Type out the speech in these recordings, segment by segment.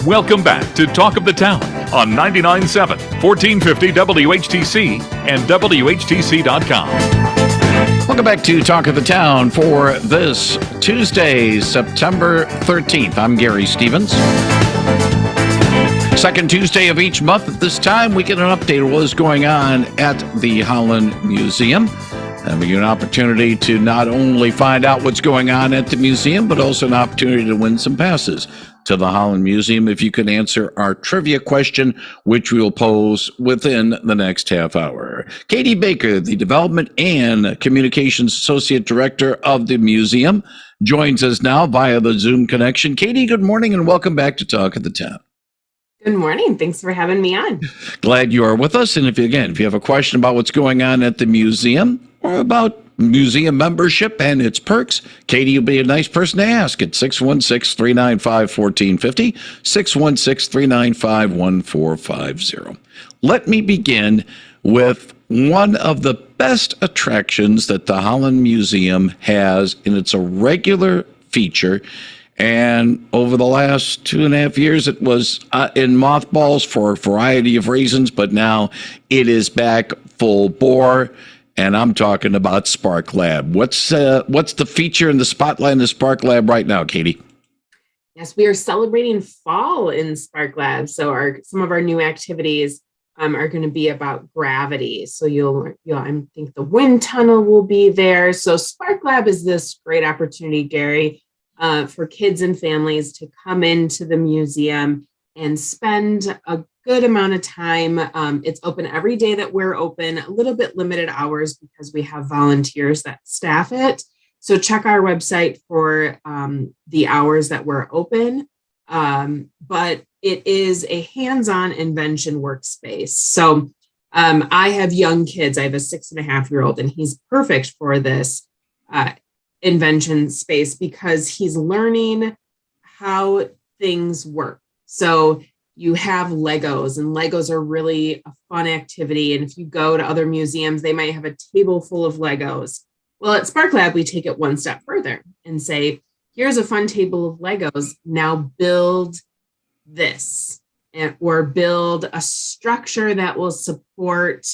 Welcome back to Talk of the Town on 99.7, 1450 WHTC and WHTC.com. Welcome back to Talk of the Town for this Tuesday, September 13th. I'm Gary Stevens. Second Tuesday of each month at this time, we get an update of what is going on at the Holland Museum. And we get an opportunity to not only find out what's going on at the museum, but also an opportunity to win some passes to the Holland Museum if you can answer our trivia question, which we will pose within the next half hour. Katie Baker, the Development and Communications Associate Director of the museum, joins us now via the Zoom connection. Katie, good morning and welcome back to Talk of the Town. Good morning. Thanks for having me on. Glad you are with us. And if you have a question about what's going on at the museum or about museum membership and its perks, Katie will be a nice person to ask at 616-395-1450, 616-395-1450. Let me begin with one of the best attractions that the Holland Museum has, and it's a regular feature. And over the last 2.5 years, it was in mothballs for a variety of reasons, but now it is back full bore. And I'm talking about Spark Lab. What's the feature in the spotlight in the Spark Lab right now, Katie? Yes, we are celebrating fall in Spark Lab. So some of our new activities are going to be about gravity. So I think the wind tunnel will be there. So Spark Lab is this great opportunity, Gary, for kids and families to come into the museum and spend a good amount of time. It's open every day that we're open, a little bit limited hours because we have volunteers that staff it. So check our website for the hours that we're open. But it is a hands-on invention workspace. So I have young kids. I have a 6.5-year-old, and he's perfect for this invention space because he's learning how things work. So you have Legos, and Legos are really a fun activity. And if you go to other museums, they might have a table full of Legos. Well, at Spark Lab, we take it one step further and say, here's a fun table of Legos. Now build this, or build a structure that will support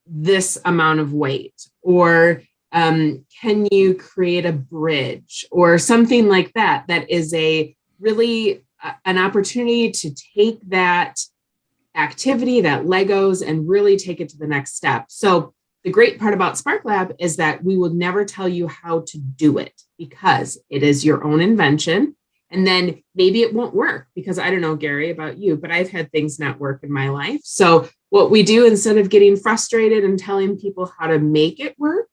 this amount of weight, or can you create a bridge or something like that? That is a really an opportunity to take that activity, that Legos, and really take it to the next step. So the great part about Spark Lab is that we will never tell you how to do it because it is your own invention. And then maybe it won't work because I don't know, Gary, about you, but I've had things not work in my life. So what we do, instead of getting frustrated and telling people how to make it work,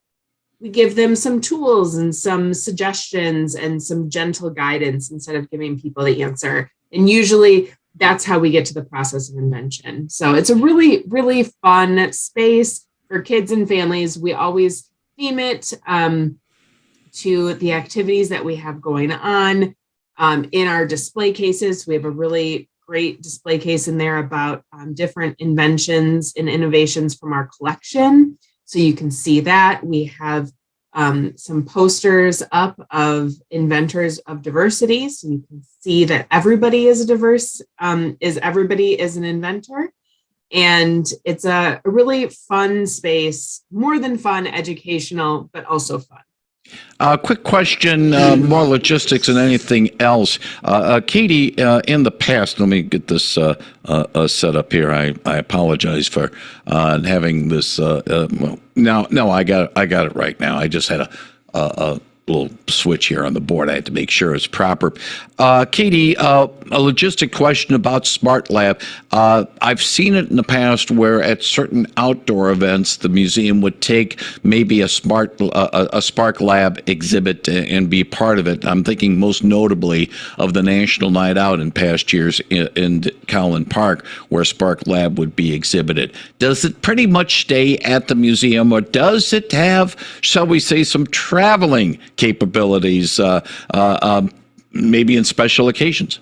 we give them some tools and some suggestions and some gentle guidance instead of giving people the answer. And usually that's how we get to the process of invention. So it's a really, really fun space for kids and families. We always theme it to the activities that we have going on. In our display cases, we have a really great display case in there about different inventions and innovations from our collection. So you can see that. We have some posters up of inventors of diversity. So you can see that everybody is everybody is an inventor. And it's a really fun space, more than fun, educational, but also fun. Quick question, more logistics than anything else. Katie, in the past, let me get this set up here. I apologize for having this. No, I got it right now. I just had a little switch here on the board. I had to make sure it's proper. Katie, a logistic question about Smart Lab. I've seen it in the past where at certain outdoor events, the museum would take maybe a Spark Lab exhibit and be part of it. I'm thinking most notably of the National Night Out in past years in Holland Park, where Spark Lab would be exhibited. Does it pretty much stay at the museum, or does it have, shall we say, some traveling capabilities, maybe in special occasions?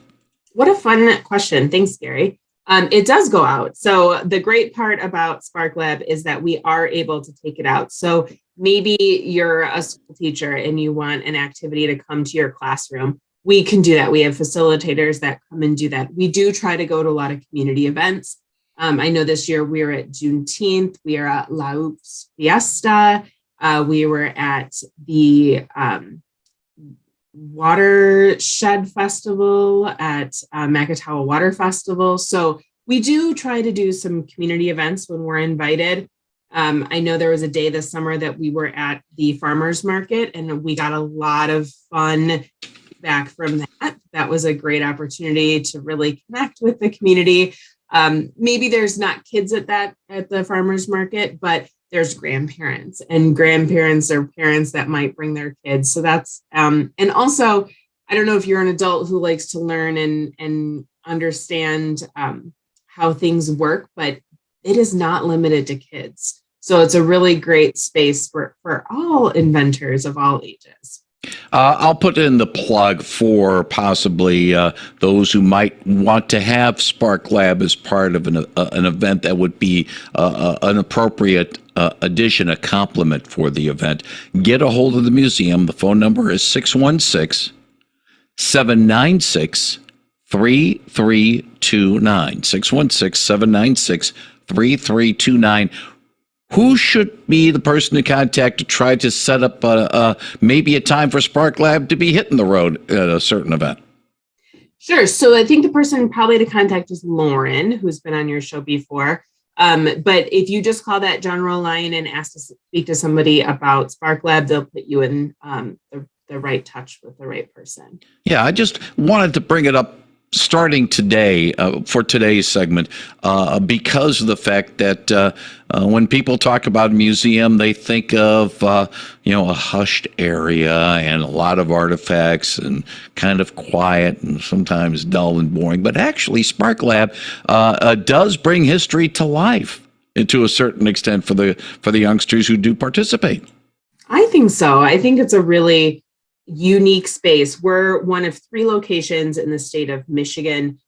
What a fun question. Thanks, Gary. It does go out. So the great part about Spark Lab is that we are able to take it out. So maybe you're a school teacher and you want an activity to come to your classroom. we can do that. We have facilitators that come and do that. We do try to go to a lot of community events. I know this year we are at Juneteenth, we are at La Oops Fiesta, we were at the Watershed Festival at Makatawa Water Festival. So we do try to do some community events when we're invited. I know there was a day this summer that we were at the farmers market and we got a lot of fun back from that. That was a great opportunity to really connect with the community. Maybe there's not kids at the farmers market, but there's grandparents, and grandparents are parents that might bring their kids. So that's, and also, I don't know if you're an adult who likes to learn and understand how things work, but it is not limited to kids. So it's a really great space for all inventors of all ages. I'll put in the plug for possibly those who might want to have Spark Lab as part of an event that would be an appropriate addition, a complement for the event. Get a hold of the museum. The phone number is 616-796-3329. 616-796-3329. Who should be the person to contact to try to set up maybe a time for Spark Lab to be hitting the road at a certain event? Sure. So I think the person probably to contact is Lauren, who's been on your show before. But if you just call that general line and ask to speak to somebody about Spark Lab, they'll put you in the right touch with the right person. Yeah, I just wanted to bring it up starting today for today's segment because of the fact that when people talk about a museum, they think of a hushed area and a lot of artifacts and kind of quiet and sometimes dull and boring. But actually, Spark Lab does bring history to life to a certain extent for the youngsters who do participate. I think so. I think it's a really unique space. We're one of 3 locations in the state of Michigan.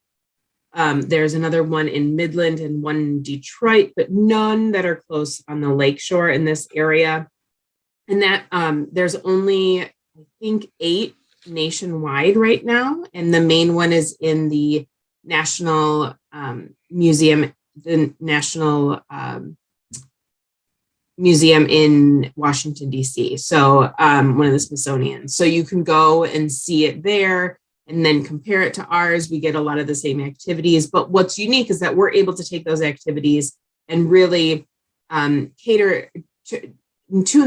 There's another one in Midland and one in Detroit, but none that are close on the lakeshore in this area. And that there's only, I think, 8 nationwide right now. And the main one is in the National Museum, the National Museum in Washington, D.C. So one of the Smithsonian. So you can go and see it there and then compare it to ours. We get a lot of the same activities. But what's unique is that we're able to take those activities and really tune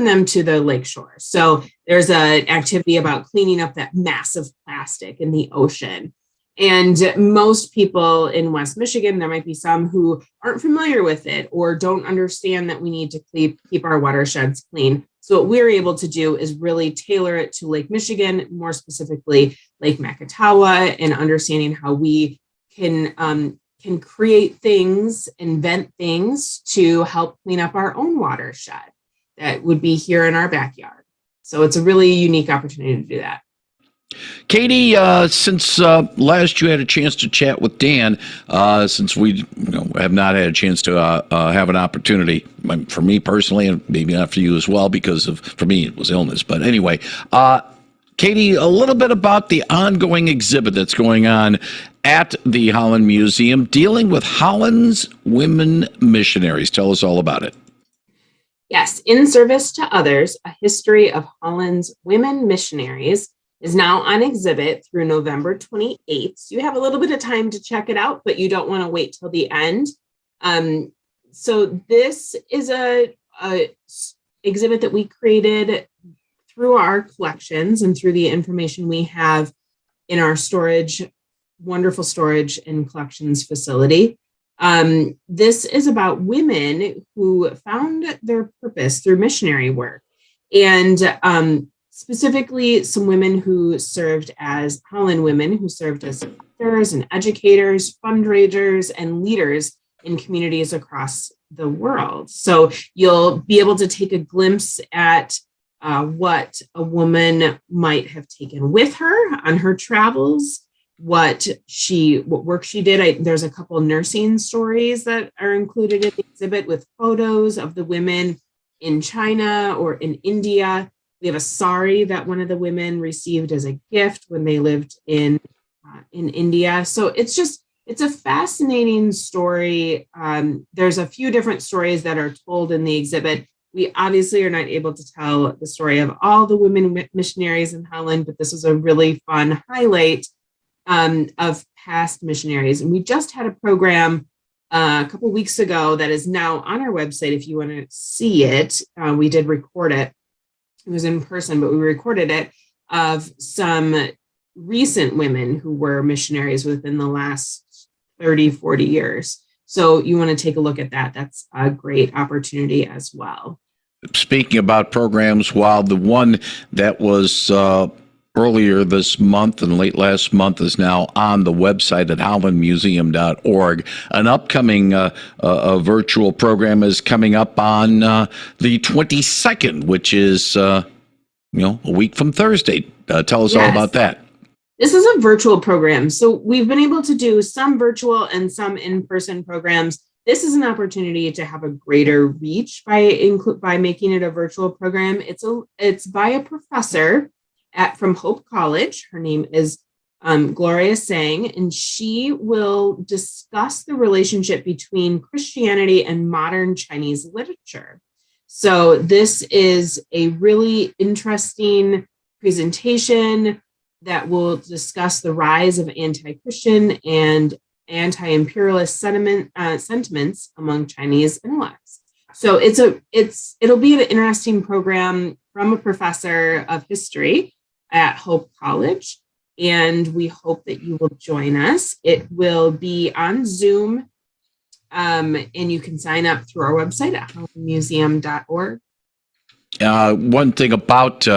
them to the lakeshore. So there's an activity about cleaning up that massive plastic in the ocean. And most people in West Michigan, there might be some who aren't familiar with it or don't understand that we need to keep our watersheds clean. So what we're able to do is really tailor it to Lake Michigan, more specifically Lake Makatawa, and understanding how we can create things, invent things to help clean up our own watershed that would be here in our backyard. So it's a really unique opportunity to do that. Katie, since last you had a chance to chat with Dan, since we have not had a chance to have an opportunity, for me personally, and maybe not for you as well, because for me it was illness. But anyway, Katie, a little bit about the ongoing exhibit that's going on at the Holland Museum dealing with Holland's women missionaries. Tell us all about it. Yes, In Service to Others, a history of Holland's women missionaries is now on exhibit through November 28th. So you have a little bit of time to check it out, but you don't want to wait till the end. So this is a exhibit that we created through our collections and through the information we have in our wonderful storage and collections facility. This is about women who found their purpose through missionary work. And specifically some women who served as Holland women, who served as doctors and educators, fundraisers, and leaders in communities across the world. So you'll be able to take a glimpse at what a woman might have taken with her on her travels, what work she did. There's a couple nursing stories that are included in the exhibit with photos of the women in China or in India. We have a sari that one of the women received as a gift when they lived in India. So it's a fascinating story. There's a few different stories that are told in the exhibit. We obviously are not able to tell the story of all the women missionaries in Holland, but this was a really fun highlight of past missionaries. And we just had a program a couple weeks ago that is now on our website. If you want to see it, we did record it. It was in person, but we recorded it, of some recent women who were missionaries within the last 30, 40 years. So you want to take a look at that. That's a great opportunity as well. Speaking about programs, while the one that was earlier this month and late last month is now on the website at hollandmuseum.org, an upcoming virtual program is coming up on the 22nd, which is a week from Thursday. Tell us all about that. This is a virtual program. So we've been able to do some virtual and some in-person programs. This is an opportunity to have a greater reach by making it a virtual program. It's by a professor from Hope College. Her name is Gloria Sang, and she will discuss the relationship between Christianity and modern Chinese literature. So this is a really interesting presentation that will discuss the rise of anti-Christian and anti-imperialist sentiments among Chinese intellects. So it'll be an interesting program from a professor of history at Hope College, and we hope that you will join us. It will be on Zoom, and you can sign up through our website at hollandmuseum.org. One thing about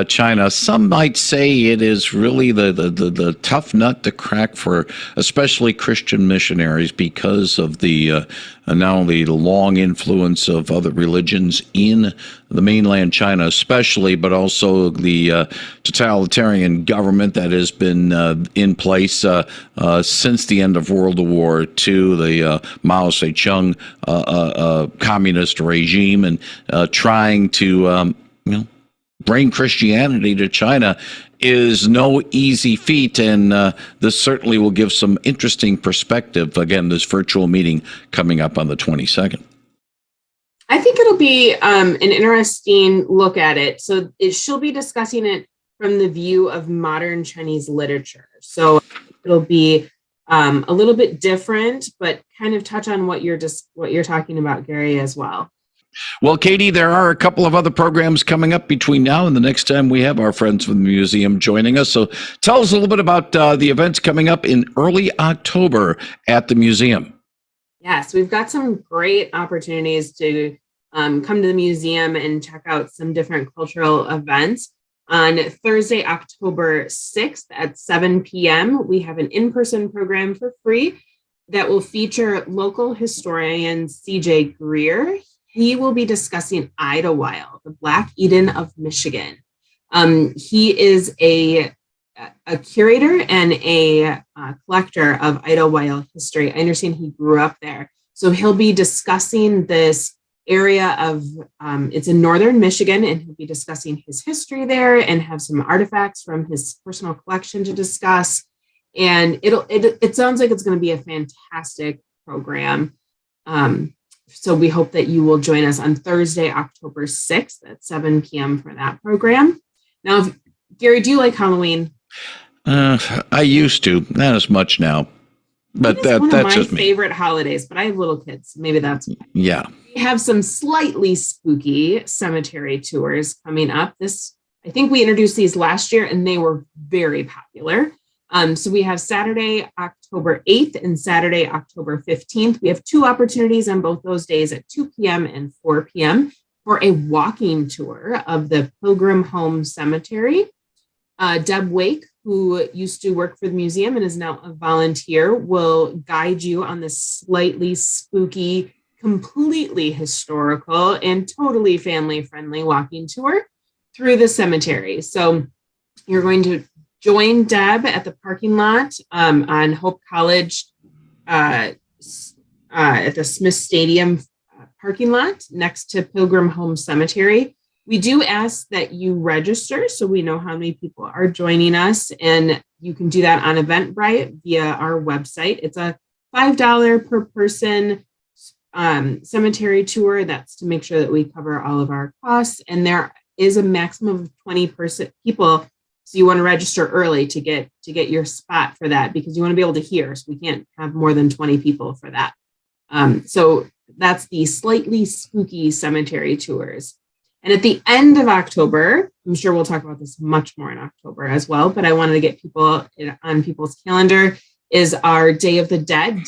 China, some might say it is really the tough nut to crack for especially Christian missionaries because of the not only the long influence of other religions in the mainland China especially, but also the totalitarian government that has been in place since the end of World War II, the Mao Zedong communist regime, and trying to bring Christianity to China is no easy feat, and this certainly will give some interesting perspective. Again, this virtual meeting coming up on the 22nd. I think it'll be an interesting look at it. So she'll be discussing it from the view of modern Chinese literature. So it'll be a little bit different, but kind of touch on what you're talking about, Gary, as well. Well, Katie, there are a couple of other programs coming up between now and the next time we have our friends from the museum joining us. So tell us a little bit about the events coming up in early October at the museum. Yes, we've got some great opportunities to come to the museum and check out some different cultural events. On Thursday, October 6th at 7 p.m., we have an in-person program for free that will feature local historian C.J. Greer. He will be discussing Idlewild, the Black Eden of Michigan. He is a curator and a collector of Idlewild history. I understand he grew up there. So he'll be discussing this area of, it's in northern Michigan, and he'll be discussing his history there and have some artifacts from his personal collection to discuss. And it sounds like it's going to be a fantastic program. So we hope that you will join us on Thursday, October 6th at 7 p.m. for that program. Now, Gary, do you like Halloween? I used to, not as much now, but that's one of my just me. Favorite holidays, but I have little kids. Maybe that's why. Yeah. We have some slightly spooky cemetery tours coming up. I think we introduced these last year, and they were very popular. So we have Saturday, October 8th and Saturday, October 15th. We have two opportunities on both those days at 2 p.m. and 4 p.m. for a walking tour of the Pilgrim Home Cemetery. Deb Wake, who used to work for the museum and is now a volunteer, will guide you on this slightly spooky, completely historical, and totally family-friendly walking tour through the cemetery. So you're going to join Deb at the parking lot on Hope College at the Smith Stadium parking lot next to Pilgrim Home Cemetery. We do ask that you register so we know how many people are joining us, and you can do that on Eventbrite via our website. It's a $5 per person cemetery tour. That's to make sure that we cover all of our costs, and there is a maximum of 20 people. So you want to register early to get your spot for that, because you want to be able to hear. So we can't have more than 20 people for that. So that's the Slightly Spooky Cemetery Tours. And at the end of October, I'm sure we'll talk about this much more in October as well, but I wanted to get people on people's calendar, is our Day of the Dead,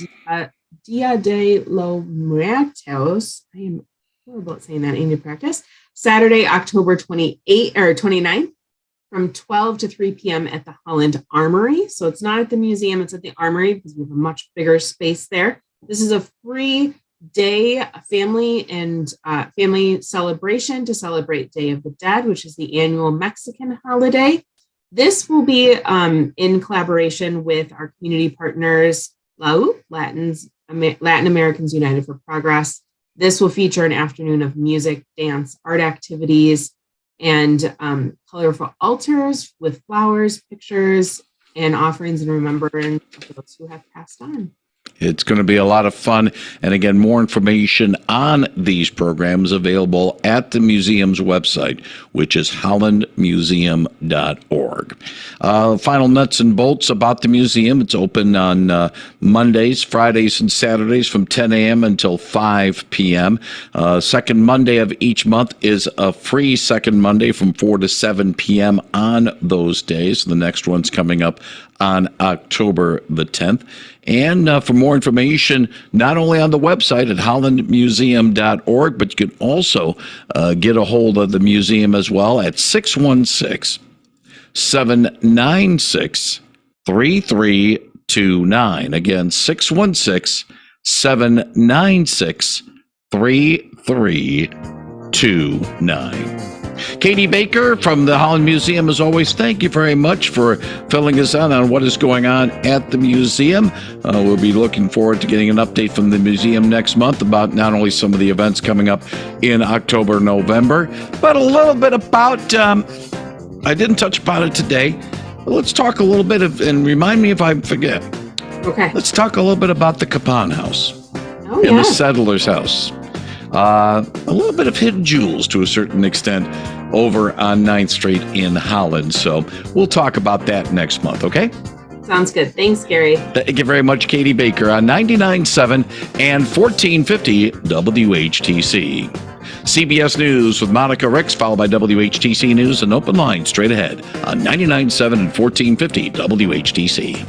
Dia de los Muertos. I am horrible at saying that in practice. Saturday, October 28th or 29th, from 12 to 3 p.m. at the Holland Armory. So it's not at the museum, it's at the Armory, because we have a much bigger space there. This is a free day, family celebration to celebrate Day of the Dead, which is the annual Mexican holiday. This will be in collaboration with our community partners, Latin Americans United for Progress. This will feature an afternoon of music, dance, art activities, and colorful altars with flowers, pictures, and offerings in remembrance of those who have passed on. It's going to be a lot of fun. And again, more information on these programs available at the museum's website, which is hollandmuseum.org. Final nuts and bolts about the museum. It's open on Mondays, Fridays, and Saturdays from 10 a.m. until 5 p.m. Second Monday of each month is a free second Monday from 4 to 7 p.m. on those days. The next one's coming up on October the 10th. And for more information, not only on the website at hollandmuseum.org, but you can also get a hold of the museum as well at 616-796-3329. Again, 616-796-3329. Katie Baker from the Holland Museum, as always, thank you very much for filling us in on what is going on at the museum. We'll be looking forward to getting an update from the museum next month about not only some of the events coming up in October, November, but a little bit about, I didn't touch upon it today, but let's talk a little bit of, and remind me if I forget. Okay. Let's talk a little bit about the Capon House and the Settler's House. A little bit of hidden jewels to a certain extent over on 9th Street in Holland. So we'll talk about that next month, okay? Sounds good. Thanks, Gary. Thank you very much, Katie Baker, on 99.7 and 1450 WHTC. CBS News with Monica Ricks, followed by WHTC News and Open Line straight ahead on 99.7 and 1450 WHTC.